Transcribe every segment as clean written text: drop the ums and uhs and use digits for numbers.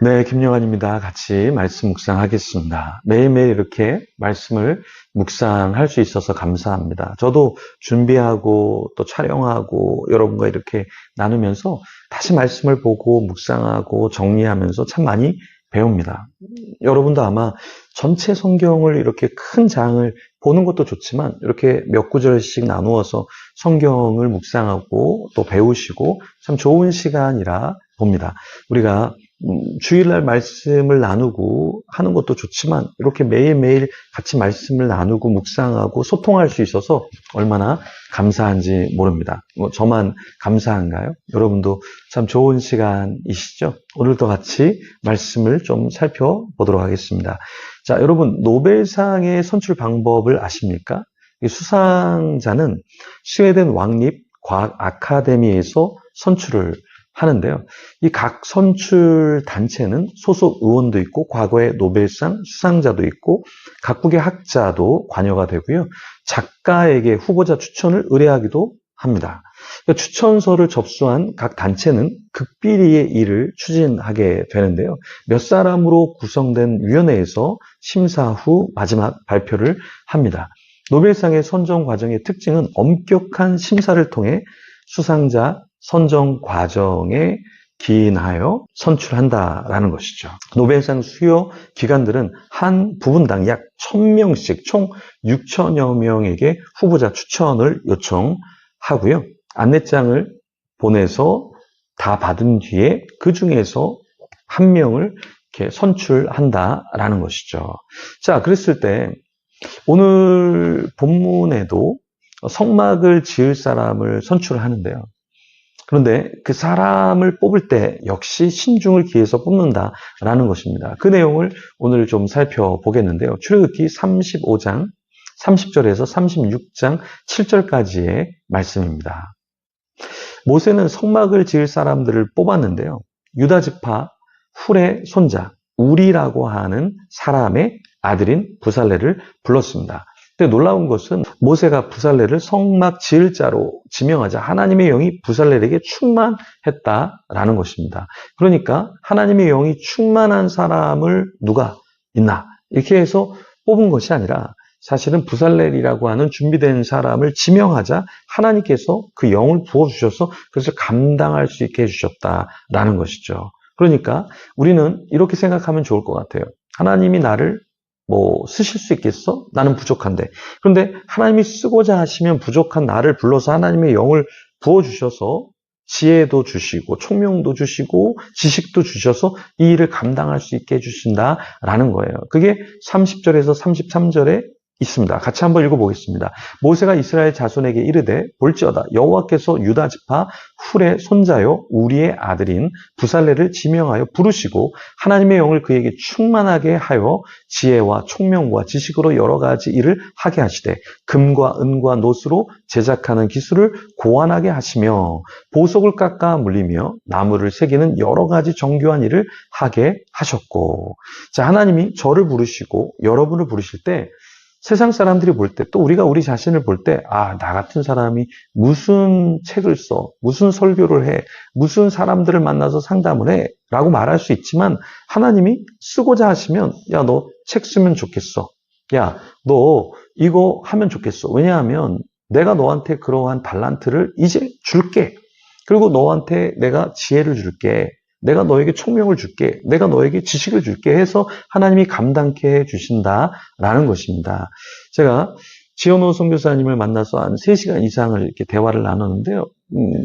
네, 김영환입니다. 같이 말씀 묵상하겠습니다. 매일매일 이렇게 말씀을 묵상할 수 있어서 감사합니다. 저도 준비하고 또 촬영하고 여러분과 이렇게 나누면서 다시 말씀을 보고 묵상하고 정리하면서 참 많이 배웁니다. 여러분도 아마 전체 성경을 이렇게 큰 장을 보는 것도 좋지만 이렇게 몇 구절씩 나누어서 성경을 묵상하고 또 배우시고 참 좋은 시간이라 봅니다. 우리가 주일날 말씀을 나누고 하는 것도 좋지만 이렇게 매일매일 같이 말씀을 나누고 묵상하고 소통할 수 있어서 얼마나 감사한지 모릅니다. 저만 감사한가요? 여러분도 참 좋은 시간이시죠? 오늘도 같이 말씀을 좀 살펴보도록 하겠습니다. 자, 여러분 노벨상의 선출 방법을 아십니까? 이 수상자는 스웨덴 왕립 과학 아카데미에서 선출을 하는데요. 이 각 선출 단체는 소속 의원도 있고 과거의 노벨상 수상자도 있고 각국의 학자도 관여가 되고요. 작가에게 후보자 추천을 의뢰하기도 합니다. 그러니까 추천서를 접수한 각 단체는 극비리의 일을 추진하게 되는데요. 몇 사람으로 구성된 위원회에서 심사 후 마지막 발표를 합니다. 노벨상의 선정 과정의 특징은 엄격한 심사를 통해 수상자 선정 과정에 기인하여 선출한다라는 것이죠. 노벨상 수요 기관들은 한 부분당 약 1000명씩 총 6천여 명에게 후보자 추천을 요청하고요. 안내장을 보내서 다 받은 뒤에 그 중에서 한 명을 이렇게 선출한다라는 것이죠. 자, 그랬을 때 오늘 본문에도 성막을 지을 사람을 선출하는데요. 그런데 그 사람을 뽑을 때 역시 신중을 기해서 뽑는다라는 것입니다. 그 내용을 오늘 좀 살펴보겠는데요. 출애굽기 35장 30절에서 36장 7절까지의 말씀입니다. 모세는 성막을 지을 사람들을 뽑았는데요. 유다 지파 훌의 손자 우리라고 하는 사람의 아들인 부살레를 불렀습니다. 근데 놀라운 것은 모세가 부살레를 성막 지을 자로 지명하자 하나님의 영이 부살레에게 충만했다라는 것입니다. 그러니까 하나님의 영이 충만한 사람을 누가 있나 이렇게 해서 뽑은 것이 아니라 사실은 부살렐이라고 하는 준비된 사람을 지명하자 하나님께서 그 영을 부어주셔서 그것을 감당할 수 있게 해주셨다라는 것이죠. 그러니까 우리는 이렇게 생각하면 좋을 것 같아요. 하나님이 나를 쓰실 수 있겠어? 나는 부족한데. 그런데 하나님이 쓰고자 하시면 부족한 나를 불러서 하나님의 영을 부어주셔서 지혜도 주시고 총명도 주시고 지식도 주셔서 이 일을 감당할 수 있게 해주신다라는 거예요. 그게 30절에서 33절에 있습니다. 같이 한번 읽어보겠습니다. 모세가 이스라엘 자손에게 이르되 볼지어다 여호와께서 유다 지파 훌의 손자요 우리의 아들인 부살레를 지명하여 부르시고 하나님의 영을 그에게 충만하게 하여 지혜와 총명과 지식으로 여러 가지 일을 하게 하시되 금과 은과 노스로 제작하는 기술을 고안하게 하시며 보석을 깎아 물리며 나무를 새기는 여러 가지 정교한 일을 하게 하셨고. 자, 하나님이 저를 부르시고 여러분을 부르실 때 세상 사람들이 볼 때, 또 우리가 우리 자신을 볼 때, 나 같은 사람이 무슨 책을 써, 무슨 설교를 해, 무슨 사람들을 만나서 상담을 해, 라고 말할 수 있지만, 하나님이 쓰고자 하시면, 야, 너 책 쓰면 좋겠어. 야, 너 이거 하면 좋겠어. 왜냐하면 내가 너한테 그러한 달란트를 이제 줄게. 그리고 너한테 내가 지혜를 줄게. 내가 너에게 총명을 줄게. 내가 너에게 지식을 줄게 해서 하나님이 감당케 해주신다라는 것입니다. 제가 지현호 선교사님을 만나서 한 3시간 이상을 이렇게 대화를 나눴는데요.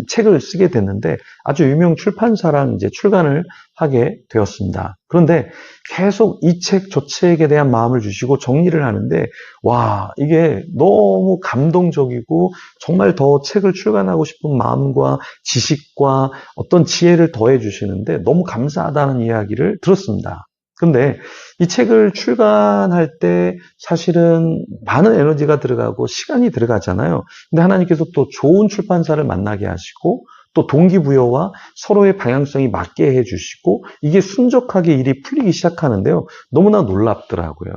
책을 쓰게 됐는데 아주 유명 출판사랑 이제 출간을 하게 되었습니다. 그런데 계속 이 책, 저 책에 대한 마음을 주시고 정리를 하는데 와, 이게 너무 감동적이고 정말 더 책을 출간하고 싶은 마음과 지식과 어떤 지혜를 더해 주시는데 너무 감사하다는 이야기를 들었습니다. 근데 이 책을 출간할 때 사실은 많은 에너지가 들어가고 시간이 들어가잖아요. 근데 하나님께서 또 좋은 출판사를 만나게 하시고 또 동기부여와 서로의 방향성이 맞게 해주시고 이게 순적하게 일이 풀리기 시작하는데요. 너무나 놀랍더라고요.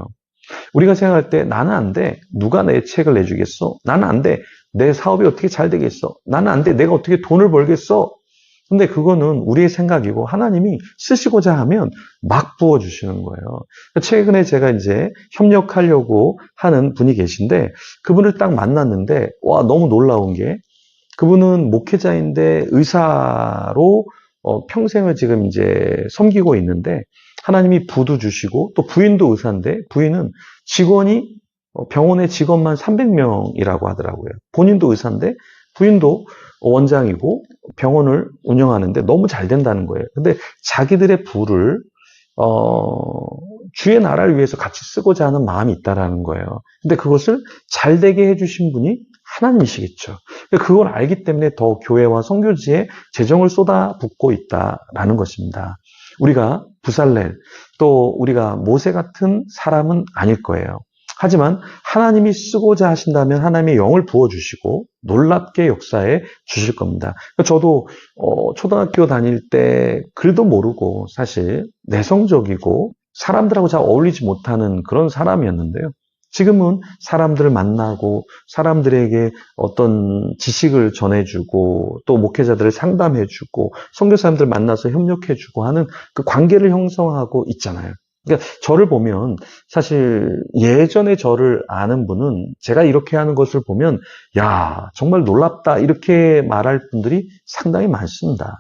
우리가 생각할 때 나는 안 돼. 누가 내 책을 내주겠어? 나는 안 돼. 내 사업이 어떻게 잘 되겠어? 나는 안 돼. 내가 어떻게 돈을 벌겠어? 근데 그거는 우리의 생각이고 하나님이 쓰시고자 하면 막 부어주시는 거예요. 최근에 제가 이제 협력하려고 하는 분이 계신데 그분을 딱 만났는데 와, 너무 놀라운 게 그분은 목회자인데 의사로 평생을 지금 이제 섬기고 있는데 하나님이 부도 주시고 또 부인도 의사인데 부인은 직원이 병원의 직원만 300명이라고 하더라고요. 본인도 의사인데 부인도 원장이고 병원을 운영하는데 너무 잘 된다는 거예요. 근데 자기들의 부를 주의 나라를 위해서 같이 쓰고자 하는 마음이 있다라는 거예요. 근데 그것을 잘 되게 해주신 분이 하나님이시겠죠. 그걸 알기 때문에 더 교회와 선교지에 재정을 쏟아붓고 있다라는 것입니다. 우리가 부살렐 또 우리가 모세 같은 사람은 아닐 거예요. 하지만 하나님이 쓰고자 하신다면 하나님의 영을 부어주시고 놀랍게 역사해 주실 겁니다. 저도 초등학교 다닐 때 글도 모르고 사실 내성적이고 사람들하고 잘 어울리지 못하는 그런 사람이었는데요. 지금은 사람들을 만나고 사람들에게 어떤 지식을 전해주고 또 목회자들을 상담해주고 선교사님들 만나서 협력해주고 하는 그 관계를 형성하고 있잖아요. 그러니까 저를 보면 사실 예전에 저를 아는 분은 제가 이렇게 하는 것을 보면 야 정말 놀랍다 이렇게 말할 분들이 상당히 많습니다.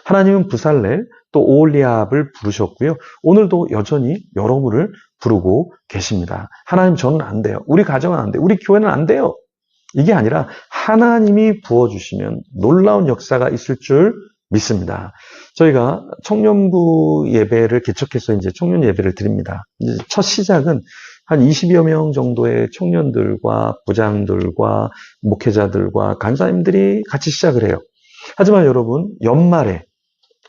하나님은 부살렐 또 오홀리압을 부르셨고요. 오늘도 여전히 여러분을 부르고 계십니다. 하나님 저는 안 돼요. 우리 가정은 안 돼요. 우리 교회는 안 돼요. 이게 아니라 하나님이 부어주시면 놀라운 역사가 있을 줄 믿습니다. 저희가 청년부 예배를 개척해서 이제 청년 예배를 드립니다. 이제 첫 시작은 한 20여 명 정도의 청년들과 부장들과 목회자들과 간사님들이 같이 시작을 해요. 하지만 여러분 연말에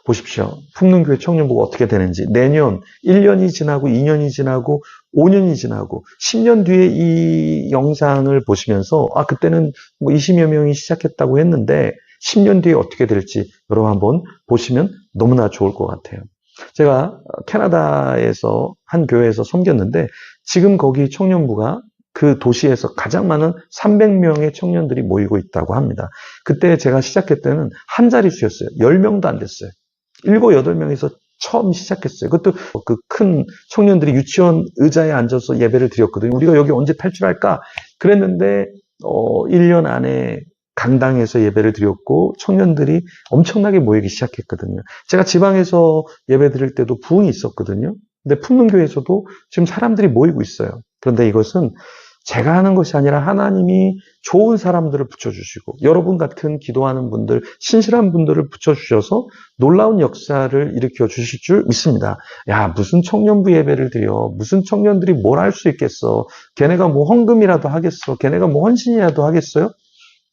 보십시오. 풍능교회 청년부가 어떻게 되는지 내년 1년이 지나고 2년이 지나고 5년이 지나고 10년 뒤에 이 영상을 보시면서 그때는 뭐 20여 명이 시작했다고 했는데 10년 뒤에 어떻게 될지 여러분 한번 보시면 너무나 좋을 것 같아요. 제가 캐나다에서 한 교회에서 섬겼는데 지금 거기 청년부가 그 도시에서 가장 많은 300명의 청년들이 모이고 있다고 합니다. 그때 제가 시작할 때는 한 자릿수였어요. 10명도 안 됐어요. 7, 8명에서 처음 시작했어요. 그것도 그 큰 청년들이 유치원 의자에 앉아서 예배를 드렸거든요. 우리가 여기 언제 탈출할까? 그랬는데 1년 안에 강당에서 예배를 드렸고 청년들이 엄청나게 모이기 시작했거든요. 제가 지방에서 예배 드릴 때도 부흥이 있었거든요. 근데 풍능교회에서도 지금 사람들이 모이고 있어요. 그런데 이것은 제가 하는 것이 아니라 하나님이 좋은 사람들을 붙여주시고 여러분 같은 기도하는 분들, 신실한 분들을 붙여주셔서 놀라운 역사를 일으켜 주실 줄 믿습니다. 야, 무슨 청년부 예배를 드려. 무슨 청년들이 뭘 할 수 있겠어. 걔네가 뭐 헌금이라도 하겠어. 걔네가 뭐 헌신이라도 하겠어요?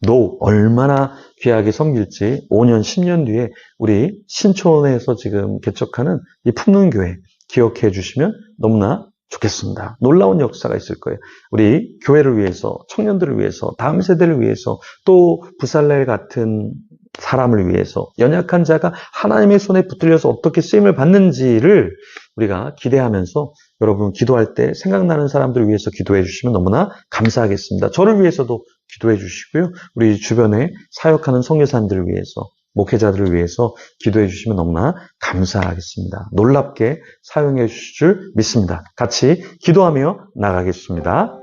너 얼마나 귀하게 섬길지 5년, 10년 뒤에 우리 신촌에서 지금 개척하는 이 풍능교회 기억해 주시면 너무나 좋겠습니다. 놀라운 역사가 있을 거예요. 우리 교회를 위해서, 청년들을 위해서, 다음 세대를 위해서, 또 부살렐 같은 사람을 위해서 연약한 자가 하나님의 손에 붙들려서 어떻게 쓰임을 받는지를 우리가 기대하면서 여러분 기도할 때 생각나는 사람들을 위해서 기도해 주시면 너무나 감사하겠습니다. 저를 위해서도 기도해 주시고요. 우리 주변에 사역하는 선교사님들을 위해서 목회자들을 위해서 기도해 주시면 너무나 감사하겠습니다. 놀랍게 사용해 주실 줄 믿습니다. 같이 기도하며 나가겠습니다.